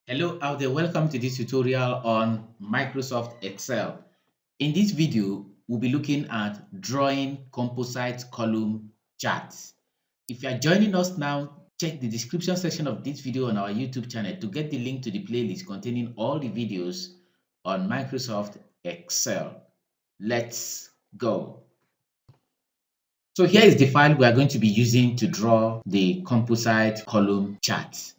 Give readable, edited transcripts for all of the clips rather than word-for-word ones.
Hello out there, welcome to this tutorial on Microsoft Excel. In this video, we'll be looking at drawing composite column charts. If you are joining us now, check the description section of this video on our YouTube channel to get the link to the playlist containing all the videos on Microsoft Excel. Let's go. So here is the file we are going to be using to draw the composite column chart.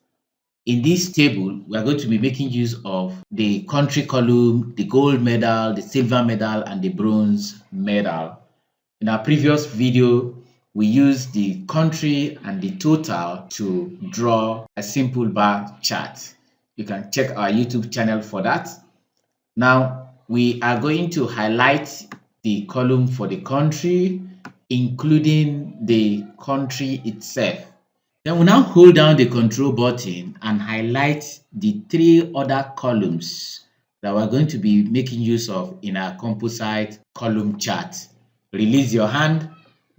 In this table, we are going to be making use of the country column, the gold medal, the silver medal, and the bronze medal. In our previous video, we used the country and the total to draw a simple bar chart. You can check our YouTube channel for that. Now, we are going to highlight the column for the country, including the country itself. Then we now hold down the control button and highlight the three other columns that we're going to be making use of in our composite column chart. Release your hand,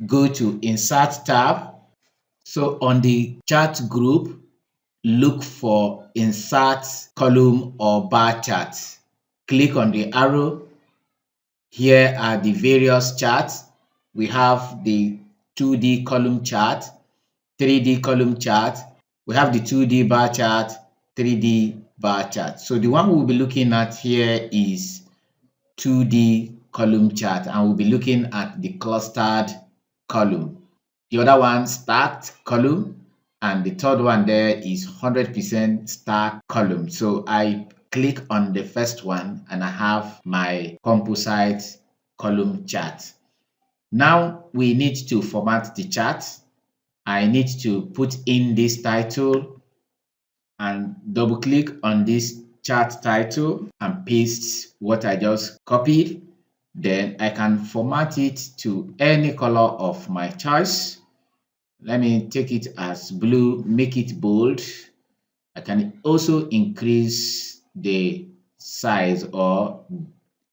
go to Insert tab. So on the chart group, look for Insert column or bar chart. Click on the arrow. Here are the various charts. We have the 2D column chart, 3D column chart, we have the 2D bar chart, 3D bar chart. So the one we'll be looking at here is 2D column chart, and we'll be looking at the clustered column. The other one, stacked column, and the third one there is 100% stacked column. So I click on the first one and I have my composite column chart. Now we need to format the chart. I need to put in this title and double click on this chart title and paste what I just copied. Then I can format it to any color of my choice. Let me take it as blue, make it bold. I can also increase the size or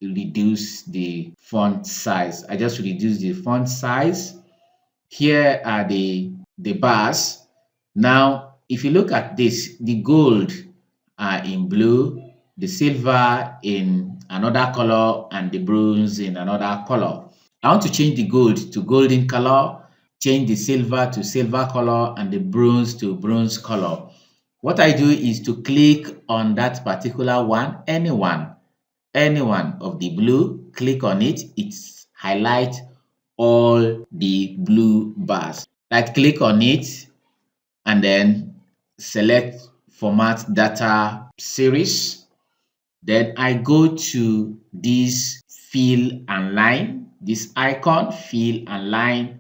reduce the font size. I just reduce the font size. Here are the bars. Now, if you look at this, the gold are in blue, the silver in another color, and the bronze in another color. I want to change the gold to golden color, change the silver to silver color, and the bronze to bronze color. What I do is to click on that particular one, any one of the blue, click on it, it's highlight all the blue bars. I click on it and then select format data series. Then I go to this fill and line, this icon, fill and line,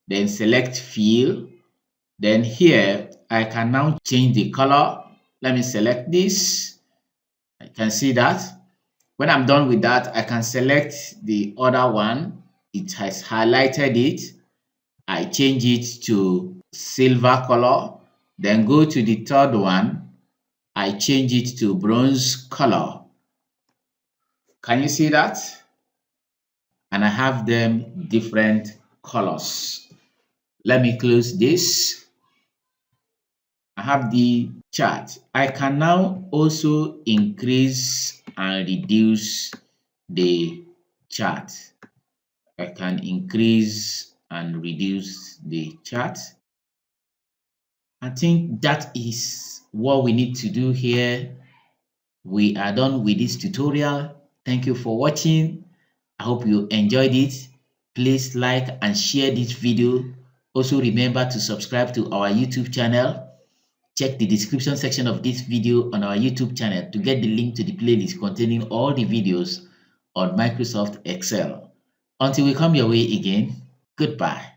then select fill. Then here I can now change the color. Let me select this. I can see that. When I'm done with that, I can select the other one. It has highlighted it. I change it to silver color, then go to the third one. I change it to bronze color. Can you see that? And I have them different colors. Let me close this. I have the chart. I can now also increase and reduce the chart. I can increase and reduce the chart. I think that is what we need to do here. We are done with this tutorial. Thank you for watching. I hope you enjoyed it. Please like and share this video. Also remember to subscribe to our YouTube channel. Check the description section of this video on our YouTube channel to get the link to the playlist containing all the videos on Microsoft Excel. Until we come your way again, goodbye.